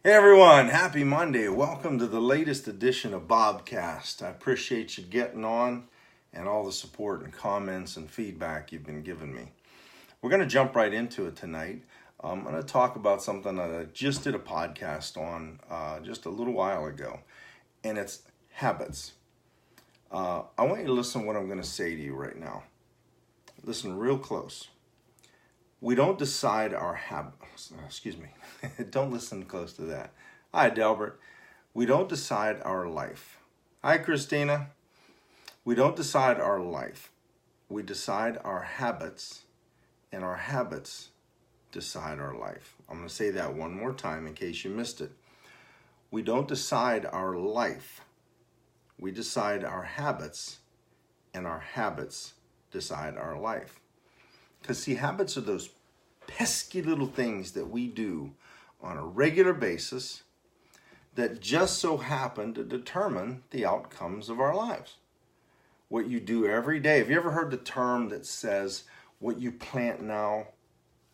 Hey everyone, happy Monday. Welcome to the latest edition of Bobcast. I appreciate you getting on and all the support and comments and feedback you've been giving me. We're going to jump right into it tonight. I'm going to talk about something that I just did a podcast on just a little while ago, and it's habits. I want you to listen to what I'm going to say to you right now. Listen real close. We don't decide our habits. Excuse me. Don't listen close to that. Hi, Delbert. We don't decide our life. Hi, Christina. We don't decide our life. We decide our habits, and our habits decide our life. I'm going to say that one more time in case you missed it. We don't decide our life. We decide our habits, and our habits decide our life. Because, see, habits are those pesky little things that we do on a regular basis that just so happen to determine the outcomes of our lives. What you do every day. Have you ever heard the term that says, what you plant now,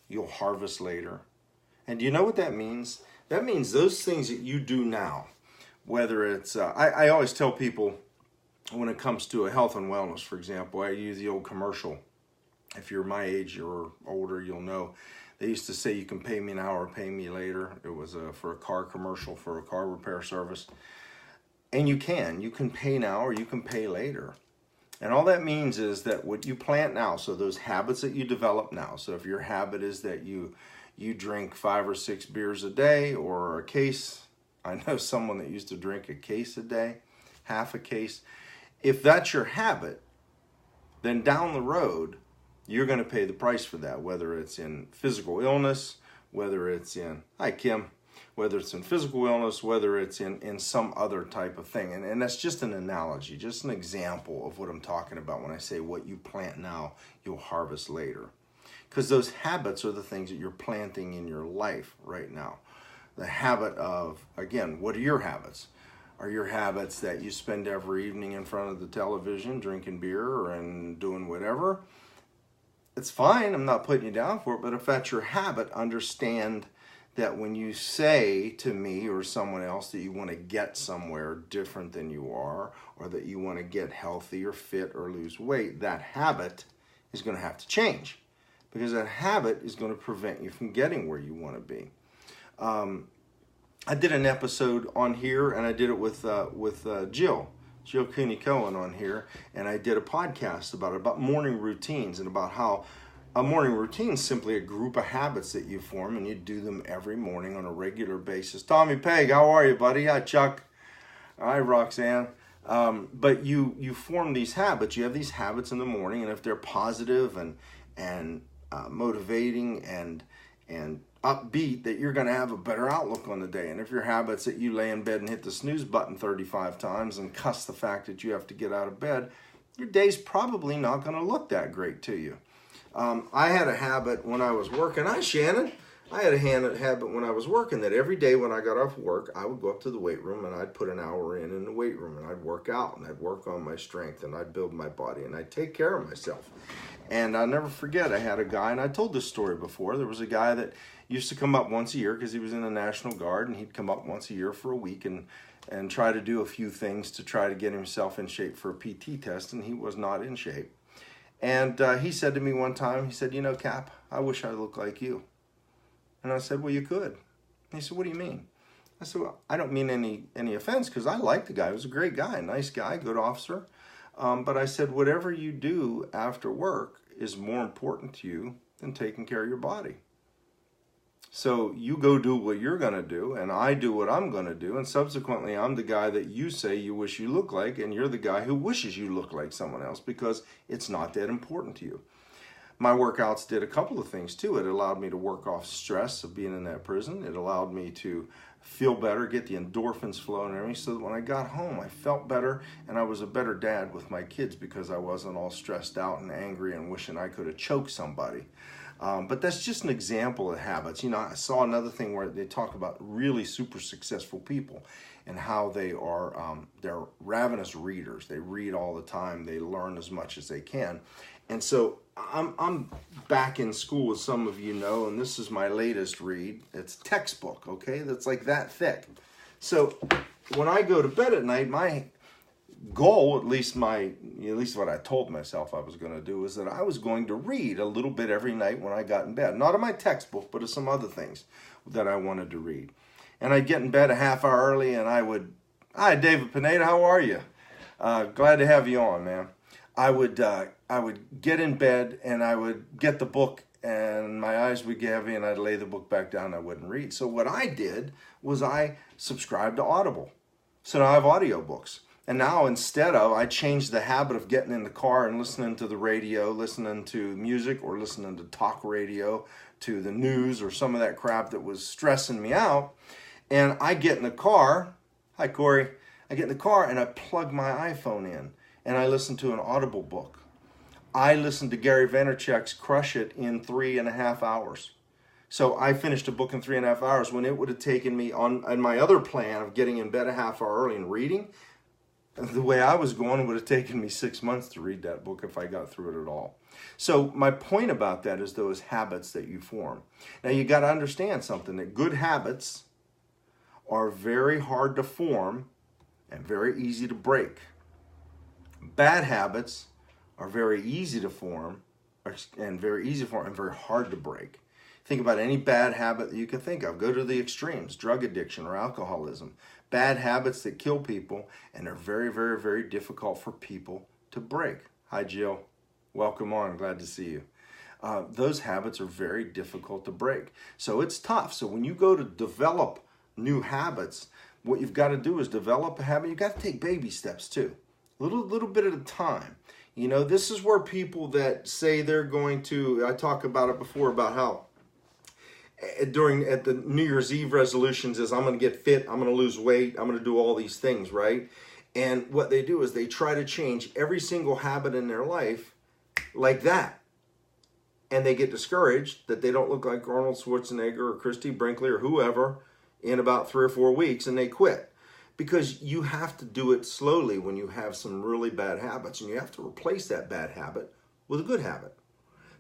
you'll harvest later? And do you know what that means? That means those things that you do now, whether it's, I always tell people when it comes to a health and wellness, for example, I use the old commercial. If you're my age or older, you'll know. They used to say you can pay me now or pay me later. It was for a car commercial for a car repair service. And you can pay now or you can pay later. And all that means is that what you plant now, so those habits that you develop now, so if your habit is that you drink 5 or 6 beers a day or a case, I know someone that used to drink a case a day, half a case. If that's your habit, then down the road, you're going to pay the price for that, whether it's in physical illness, whether it's in, hi Kim, whether it's in physical illness, whether it's in some other type of thing. And that's just an analogy, just an example of what I'm talking about when I say what you plant now, you'll harvest later. Because those habits are the things that you're planting in your life right now. The habit of, again, what are your habits? Are your habits that you spend every evening in front of the television drinking beer and doing whatever? It's fine, I'm not putting you down for it, but if that's your habit, understand that when you say to me or someone else that you want to get somewhere different than you are, or that you want to get healthy or fit or lose weight, that habit is going to have to change, because that habit is going to prevent you from getting where you want to be. I did an episode on here, and I did it with Jill Cooney-Cohen on here, and I did a podcast about morning routines and about how a morning routine is simply a group of habits that you form and you do them every morning on a regular basis. Tommy Peg, how are you, buddy? Hi, Chuck. Hi, Roxanne. But you form these habits. You have these habits in the morning, and if they're positive and motivating and upbeat, that you're going to have a better outlook on the day. And if your habits that you lay in bed and hit the snooze button 35 times and cuss the fact that you have to get out of bed, your day's probably not going to look that great to you. I had a habit when I was working. Hi, Shannon. I had a habit when I was working that every day when I got off work, I would go up to the weight room and I'd put an hour in the weight room, and I'd work out and I'd work on my strength and I'd build my body and I'd take care of myself. And I'll never forget, I had a guy, and I told this story before, there was a guy that used to come up once a year because he was in the National Guard, and he'd come up once a year for a week and try to do a few things to try to get himself in shape for a PT test, and he was not in shape. And he said to me one time, he said, Cap, I wish I looked like you. And I said, well, you could. And he said, what do you mean? I said, well, I don't mean any offense, because I liked the guy. He was a great guy, nice guy, good officer. But I said, whatever you do after work is more important to you than taking care of your body. So you go do what you're going to do, and I do what I'm going to do, and subsequently I'm the guy that you say you wish you look like, and you're the guy who wishes you look like someone else, because it's not that important to you. My workouts did a couple of things too. It allowed me to work off stress of being in that prison. It allowed me to feel better, get the endorphins flowing and everything, so that when I got home I felt better, and I was a better dad with my kids because I wasn't all stressed out and angry and wishing I could have choked somebody. But that's just an example of habits. I saw another thing where they talk about really super successful people and how they are they're ravenous readers. They read all the time. They learn as much as they can. And so I'm back in school, as some of you know, and this is my latest read. It's textbook, okay? That's like that thick. So when I go to bed at night, my goal, at least what I told myself I was going to do, is that I was going to read a little bit every night when I got in bed. Not of my textbook, but of some other things that I wanted to read. And I'd get in bed a half hour early, and I would, "Hi, David Pineda, how are you? Glad to have you on, man." I would get in bed, and I would get the book, and my eyes would get heavy, and I'd lay the book back down, and I wouldn't read. So what I did was I subscribed to Audible. So now I have audiobooks. And now I changed the habit of getting in the car and listening to the radio, listening to music, or listening to talk radio, to the news, or some of that crap that was stressing me out. And I get in the car. Hi, Corey. I get in the car and I plug my iPhone in and I listen to an Audible book. I listened to Gary Vaynerchuk's Crush It in 3.5 hours. So I finished a book in 3.5 hours when it would have taken me on my other plan of getting in bed a half hour early and reading. The way I was going, it would have taken me 6 months to read that book if I got through it at all. So my point about that is those habits that you form. Now you got to understand something, that good habits are very hard to form and very easy to break. Bad habits are very easy to form and very hard to break. Think about any bad habit that you can think of. Go to the extremes, drug addiction or alcoholism. Bad habits that kill people, and they're very, very, very difficult for people to break. Hi, Jill. Welcome on. Glad to see you. Those habits are very difficult to break. So it's tough. So when you go to develop new habits, what you've got to do is develop a habit. You've got to take baby steps too. Little bit at a time. You know, this is where people that say they're going to, I talked about it before, about how at the New Year's Eve resolutions is, I'm going to get fit, I'm going to lose weight, I'm going to do all these things, right? And what they do is they try to change every single habit in their life like that. And they get discouraged that they don't look like Arnold Schwarzenegger or Christy Brinkley or whoever in about 3 or 4 weeks, and they quit. Because you have to do it slowly when you have some really bad habits, and you have to replace that bad habit with a good habit.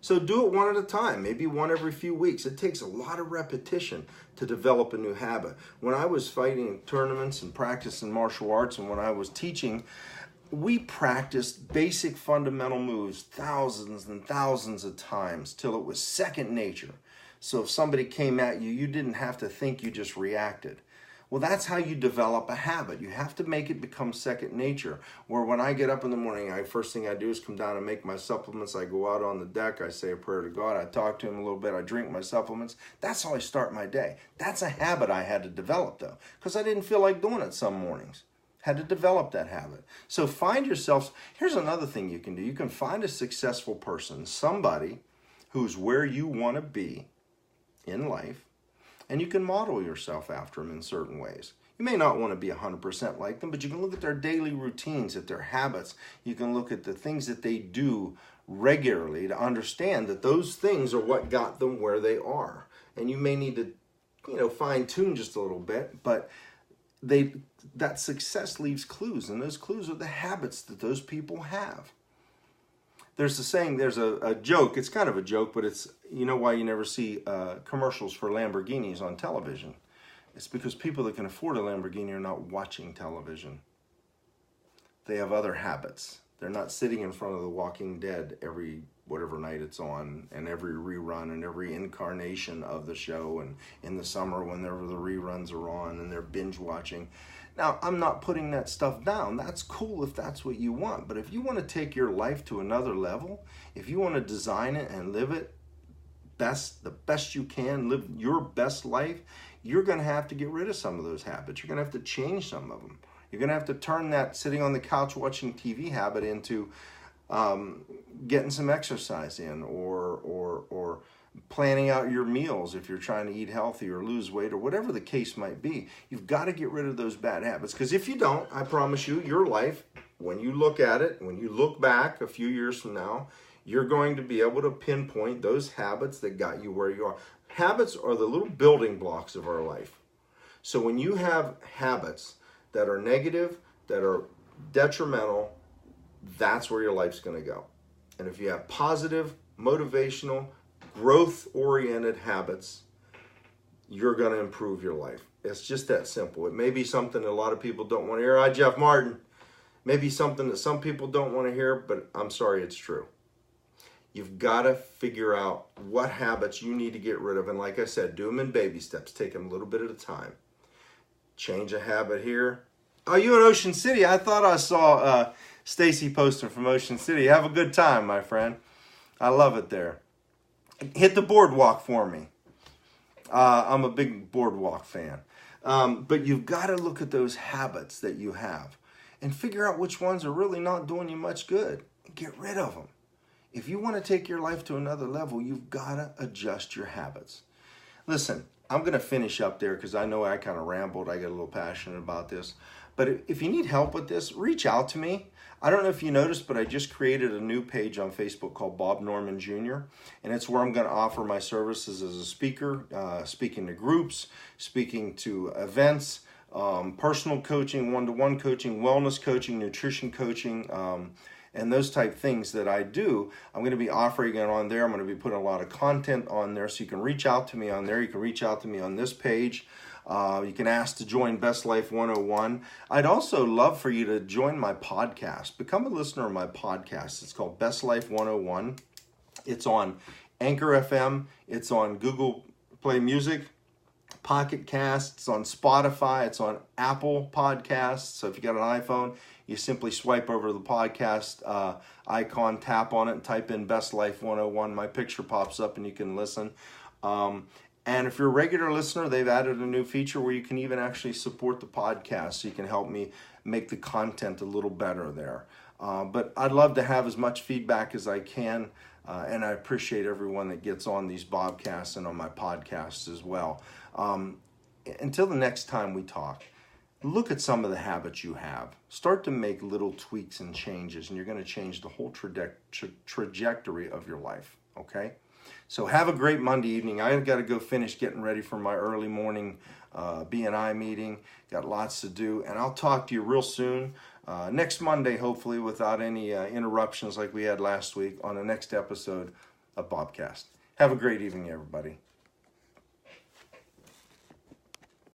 So do it one at a time, maybe one every few weeks. It takes a lot of repetition to develop a new habit. When I was fighting tournaments and practicing martial arts, and when I was teaching, we practiced basic fundamental moves thousands and thousands of times till it was second nature. So if somebody came at you, you didn't have to think, you just reacted. Well, that's how you develop a habit. You have to make it become second nature. Where when I get up in the morning, first thing I do is come down and make my supplements. I go out on the deck. I say a prayer to God. I talk to him a little bit. I drink my supplements. That's how I start my day. That's a habit I had to develop, though, because I didn't feel like doing it some mornings. Had to develop that habit. So find yourself. Here's another thing you can do. You can find a successful person, somebody who's where you want to be in life, and you can model yourself after them in certain ways. You may not want to be 100% like them, but you can look at their daily routines, at their habits. You can look at the things that they do regularly to understand that those things are what got them where they are. And you may need to, fine tune just a little bit, but that success leaves clues, and those clues are the habits that those people have. There's a saying, there's a joke, it's kind of a joke, but it's, you know why you never see commercials for Lamborghinis on television? It's because people that can afford a Lamborghini are not watching television. They have other habits. They're not sitting in front of The Walking Dead every whatever night it's on, and every rerun and every incarnation of the show, and in the summer whenever the reruns are on, and they're binge watching. Now, I'm not putting that stuff down. That's cool if that's what you want. But if you want to take your life to another level, if you want to design it and live it the best you can, live your best life, you're going to have to get rid of some of those habits. You're going to have to change some of them. You're going to have to turn that sitting on the couch watching TV habit into getting some exercise in, or planning out your meals if you're trying to eat healthy or lose weight or whatever the case might be. You've got to get rid of those bad habits, because if you don't, I promise you, your life, when you look at it, when you look back a few years from now, you're going to be able to pinpoint those habits that got you where you are. Habits are the little building blocks of our life. So when you have habits that are negative, that are detrimental, that's where your life's going to go. And if you have positive, motivational, growth-oriented habits, you're going to improve your life. It's just that simple. It may be something that a lot of people don't want to hear. Hi, Jeff Martin. Maybe something that some people don't want to hear, but I'm sorry, it's true. You've got to figure out what habits you need to get rid of. And like I said, do them in baby steps. Take them a little bit at a time. Change a habit here. Oh, you in Ocean City? I thought I saw Stacy posting from Ocean City. Have a good time, my friend. I love it there. Hit the boardwalk for me. I'm a big boardwalk fan. But you've got to look at those habits that you have and figure out which ones are really not doing you much good. Get rid of them. If you want to take your life to another level, you've got to adjust your habits. Listen, I'm going to finish up there because I know I kind of rambled. I get a little passionate about this. But if you need help with this, reach out to me. I don't know if you noticed, but I just created a new page on Facebook called Bob Norman Jr. And it's where I'm going to offer my services as a speaker, speaking to groups, speaking to events, personal coaching, one-to-one coaching, wellness coaching, nutrition coaching, and those type things that I do. I'm going to be offering it on there. I'm going to be putting a lot of content on there, so you can reach out to me on there. You can reach out to me on this page. You can ask to join Best Life 101. I'd also love for you to join my podcast. Become a listener of my podcast. It's called Best Life 101. It's on Anchor FM. It's on Google Play Music, Pocket Casts. It's on Spotify. It's on Apple Podcasts. So if you got an iPhone, you simply swipe over to the podcast icon, tap on it, and type in Best Life 101. My picture pops up and you can listen. And if you're a regular listener, they've added a new feature where you can even actually support the podcast, so you can help me make the content a little better there. But I'd love to have as much feedback as I can, and I appreciate everyone that gets on these Bobcasts and on my podcasts as well. Until the next time we talk, look at some of the habits you have. Start to make little tweaks and changes, and you're going to change the whole trajectory of your life, okay? So have a great Monday evening. I've got to go finish getting ready for my early morning BNI meeting. Got lots to do, and I'll talk to you real soon. Next Monday, hopefully, without any interruptions like we had last week, on the next episode of Bobcast. Have a great evening, everybody.